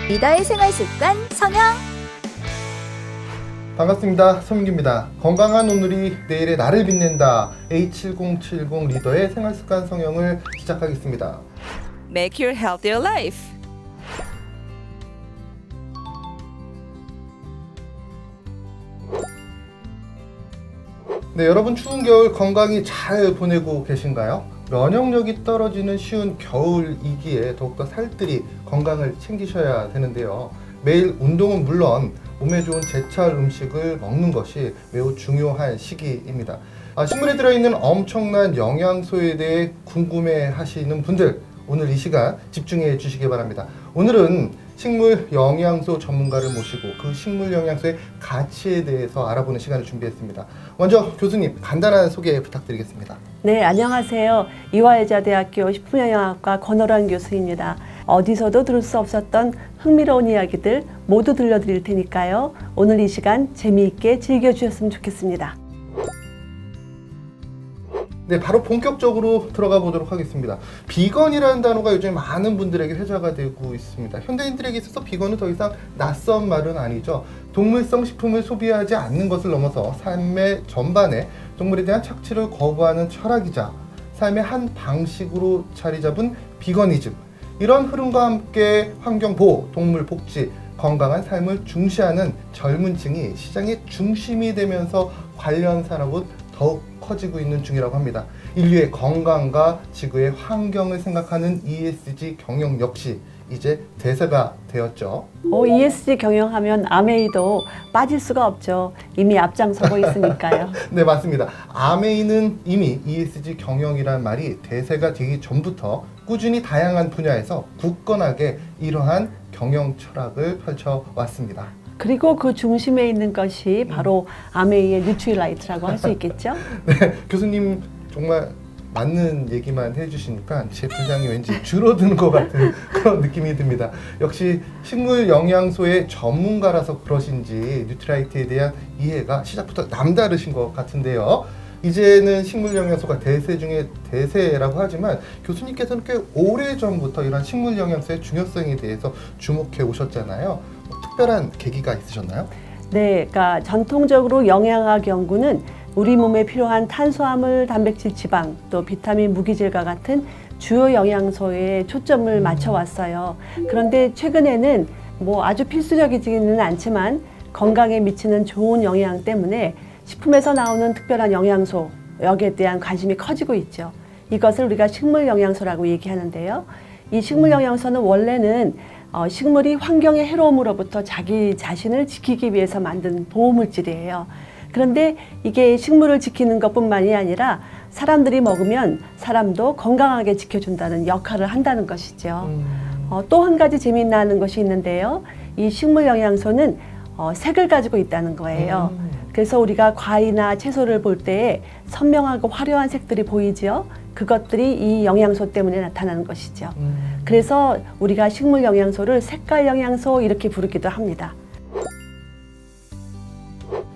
리더의 생활습관 성형. 반갑습니다. 손민기입니다. 건강한 오늘이 내일의 나를 빛낸다. A7070 리더의 생활습관 성형을 시작하겠습니다. Make your healthier life. 네, 여러분 추운 겨울 건강히 잘 보내고 계신가요? 면역력이 떨어지는 쉬운 겨울이기에 더욱더 살뜰히 건강을 챙기셔야 되는데요. 매일 운동은 물론 몸에 좋은 제철 음식을 먹는 것이 매우 중요한 시기입니다. 식물에 들어있는 엄청난 영양소에 대해 궁금해 하시는 분들, 오늘 이 시간 집중해 주시기 바랍니다. 오늘은 식물 영양소 전문가를 모시고 그 식물 영양소의 가치에 대해서 알아보는 시간을 준비했습니다. 먼저 교수님 간단한 소개 부탁드리겠습니다. 네, 안녕하세요. 이화여자대학교 식품영양학과 권호란 교수입니다. 어디서도 들을 수 없었던 흥미로운 이야기들 모두 들려드릴 테니까요. 오늘 이 시간 재미있게 즐겨주셨으면 좋겠습니다. 네, 바로 본격적으로 들어가 보도록 하겠습니다. 비건이라는 단어가 요즘 많은 분들에게 회자가 되고 있습니다. 현대인들에게 있어서 비건은 더 이상 낯선 말은 아니죠. 동물성 식품을 소비하지 않는 것을 넘어서 삶의 전반에 동물에 대한 착취를 거부하는 철학이자 삶의 한 방식으로 자리 잡은 비거니즘. 이런 흐름과 함께 환경보호, 동물 복지, 건강한 삶을 중시하는 젊은 층이 시장의 중심이 되면서 관련 산업은 더욱 커지고 있는 중이라고 합니다. 인류의 건강과 지구의 환경을 생각하는 ESG 경영 역시 이제 대세가 되었죠. ESG 경영하면 아메이도 빠질 수가 없죠. 이미 앞장서고 있으니까요. 네, 맞습니다. 아메이는 이미 ESG 경영이란 말이 대세가 되기 전부터 꾸준히 다양한 분야에서 굳건하게 이러한 경영 철학을 펼쳐왔습니다. 그리고 그 중심에 있는 것이 바로 아메이의 뉴트리라이트라고 할 수 있겠죠? 네, 교수님 정말 맞는 얘기만 해주시니까 제 분량이 왠지 줄어드는 것 같은 그런 느낌이 듭니다. 역시 식물 영양소의 전문가라서 그러신지 뉴트라이트에 대한 이해가 시작부터 남다르신 것 같은데요. 이제는 식물 영양소가 대세 중에 대세라고 하지만 교수님께서는 꽤 오래전부터 이런 식물 영양소의 중요성에 대해서 주목해 오셨잖아요. 특별한 계기가 있으셨나요? 네, 그러니까 전통적으로 영양학 연구는 우리 몸에 필요한 탄수화물, 단백질, 지방, 또 비타민, 무기질과 같은 주요 영양소에 초점을 맞춰왔어요. 그런데 최근에는 아주 필수적이지는 않지만 건강에 미치는 좋은 영향 때문에 식품에서 나오는 특별한 영양소, 여기에 대한 관심이 커지고 있죠. 이것을 우리가 식물 영양소라고 얘기하는데요. 이 식물 영양소는 원래는 식물이 환경의 해로움으로부터 자기 자신을 지키기 위해서 만든 보호물질이에요. 그런데 이게 식물을 지키는 것뿐만이 아니라 사람들이 먹으면 사람도 건강하게 지켜준다는 역할을 한다는 것이죠. 또 한 가지 재미나는 것이 있는데요. 이 식물 영양소는 색을 가지고 있다는 거예요. 그래서 우리가 과일이나 채소를 볼 때에 선명하고 화려한 색들이 보이죠. 그것들이 이 영양소 때문에 나타나는 것이죠. 그래서 우리가 식물 영양소를 색깔 영양소 이렇게 부르기도 합니다.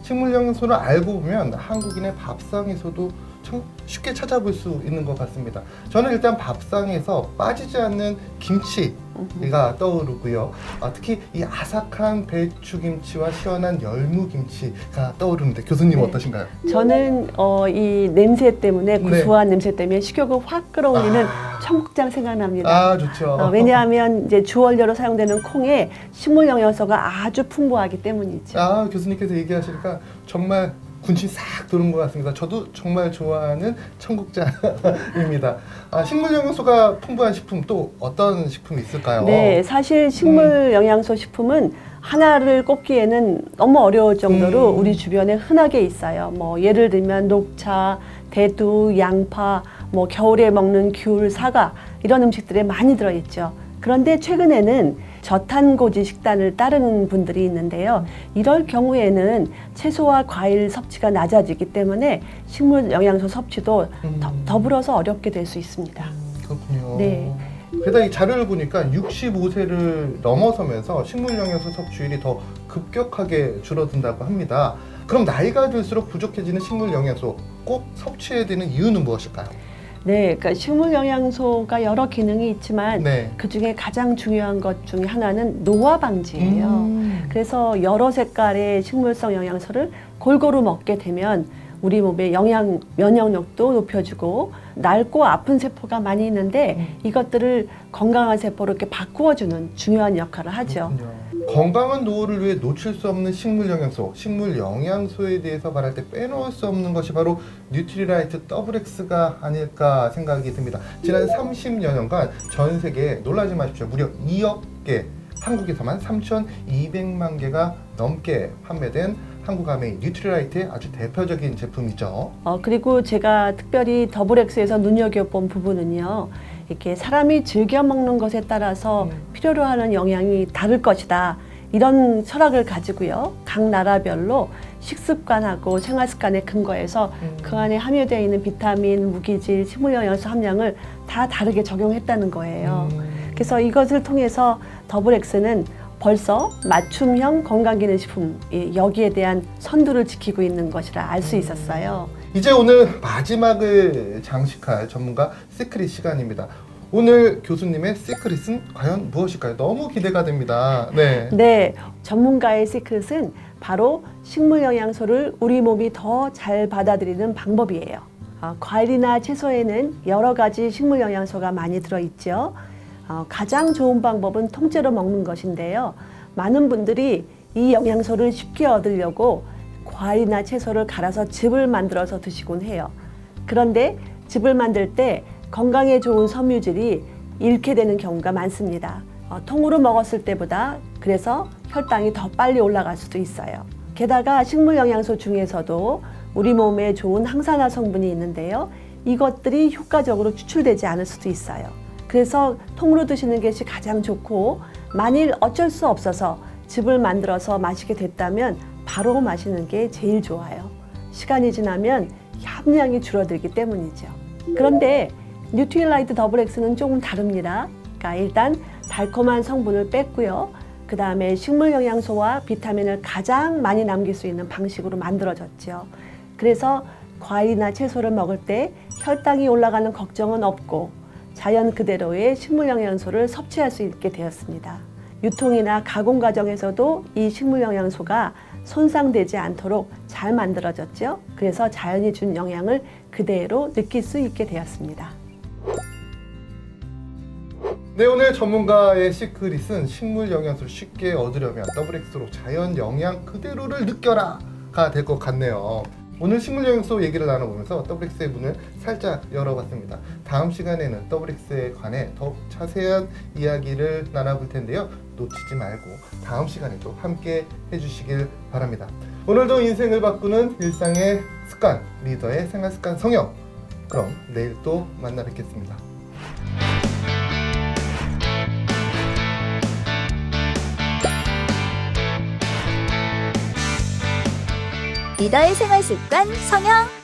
식물 영양소를 알고 보면 한국인의 밥상에서도 참 쉽게 찾아볼 수 있는 것 같습니다. 저는 일단 밥상에서 빠지지 않는 김치가 떠오르고요. 특히 이 아삭한 배추김치와 시원한 열무김치가 떠오르는데 교수님 네. 어떠신가요? 저는 이 냄새 때문에 구수한 냄새 때문에 식욕을 확 끌어올리는 청국장 생각납니다. 좋죠. 왜냐하면 이제 주원료로 사용되는 콩에 식물 영양소가 아주 풍부하기 때문이죠. 교수님께서 얘기하시니까 정말 군침 싹 도는 것 같습니다. 저도 정말 좋아하는 청국장입니다. 식물 영양소가 풍부한 식품 또 어떤 식품이 있을까요? 네, 사실 식물 영양소 식품은 하나를 꼽기에는 너무 어려울 정도로 우리 주변에 흔하게 있어요. 예를 들면 녹차, 대두, 양파, 겨울에 먹는 귤, 사과 이런 음식들에 많이 들어있죠. 그런데 최근에는 저탄고지 식단을 따르는 분들이 있는데요. 이럴 경우에는 채소와 과일 섭취가 낮아지기 때문에 식물 영양소 섭취도 더불어서 어렵게 될 수 있습니다. 그렇군요. 네. 게다가 이 자료를 보니까 65세를 넘어서면서 식물 영양소 섭취율이 더 급격하게 줄어든다고 합니다. 그럼 나이가 들수록 부족해지는 식물 영양소 꼭 섭취해야 되는 이유는 무엇일까요? 네, 그러니까 식물 영양소가 여러 기능이 있지만 네. 그 중에 가장 중요한 것 중에 하나는 노화 방지예요. 그래서 여러 색깔의 식물성 영양소를 골고루 먹게 되면 우리 몸의 면역력도 높여주고 낡고 아픈 세포가 많이 있는데 이것들을 건강한 세포로 이렇게 바꾸어주는 중요한 역할을 하죠. 그렇군요. 건강한 노후를 위해 놓칠 수 없는 식물 영양소, 식물 영양소에 대해서 말할 때 빼놓을 수 없는 것이 바로 뉴트리라이트 더블X가 아닐까 생각이 듭니다. 지난 30여 년간 전 세계에 놀라지 마십시오. 무려 2억 개, 한국에서만 3,200만 개가 넘게 판매된 한국아메이 뉴트리라이트의 아주 대표적인 제품이죠. 그리고 제가 특별히 더블엑스에서 눈여겨본 부분은요. 이렇게 사람이 즐겨 먹는 것에 따라서 필요로 하는 영양이 다를 것이다. 이런 철학을 가지고요. 각 나라별로 식습관하고 생활습관에 근거해서 그 안에 함유되어 있는 비타민, 무기질, 식물영양소 함량을 다 다르게 적용했다는 거예요. 그래서 이것을 통해서 더블엑스는 벌써 맞춤형 건강기능식품 여기에 대한 선두를 지키고 있는 것이라 알 수 있었어요. 이제 오늘 마지막을 장식할 전문가 시크릿 시간입니다. 오늘 교수님의 시크릿은 과연 무엇일까요? 너무 기대가 됩니다. 네. 네, 전문가의 시크릿은 바로 식물 영양소를 우리 몸이 더 잘 받아들이는 방법이에요. 과일이나 채소에는 여러 가지 식물 영양소가 많이 들어있죠. 가장 좋은 방법은 통째로 먹는 것인데요. 많은 분들이 이 영양소를 쉽게 얻으려고 과일이나 채소를 갈아서 즙을 만들어서 드시곤 해요. 그런데 즙을 만들 때 건강에 좋은 섬유질이 잃게 되는 경우가 많습니다. 통으로 먹었을 때보다 그래서 혈당이 더 빨리 올라갈 수도 있어요. 게다가 식물 영양소 중에서도 우리 몸에 좋은 항산화 성분이 있는데요. 이것들이 효과적으로 추출되지 않을 수도 있어요. 그래서 통으로 드시는 것이 가장 좋고 만일 어쩔 수 없어서 즙을 만들어서 마시게 됐다면 바로 마시는 게 제일 좋아요. 시간이 지나면 함량이 줄어들기 때문이죠. 그런데 뉴트리라이트 더블X는 조금 다릅니다. 그러니까 일단 달콤한 성분을 뺐고요. 그 다음에 식물 영양소와 비타민을 가장 많이 남길 수 있는 방식으로 만들어졌죠. 그래서 과일이나 채소를 먹을 때 혈당이 올라가는 걱정은 없고 자연 그대로의 식물 영양소를 섭취할 수 있게 되었습니다. 유통이나 가공 과정에서도 이 식물 영양소가 손상되지 않도록 잘 만들어졌죠. 그래서 자연이 준 영양을 그대로 느낄 수 있게 되었습니다. 네, 오늘 전문가의 시크릿은 식물 영양소를 쉽게 얻으려면 더블X로 자연 영양 그대로를 느껴라가 될 것 같네요. 오늘 식물 영양소 얘기를 나눠보면서 더블X의 문을 살짝 열어봤습니다. 다음 시간에는 더블X에 관해 더욱 자세한 이야기를 나눠볼 텐데요. 놓치지 말고 다음 시간에도 함께 해주시길 바랍니다. 오늘도 인생을 바꾸는 일상의 습관, 리더의 생활습관 성형. 그럼 내일 또 만나 뵙겠습니다. 리더의 생활습관 성형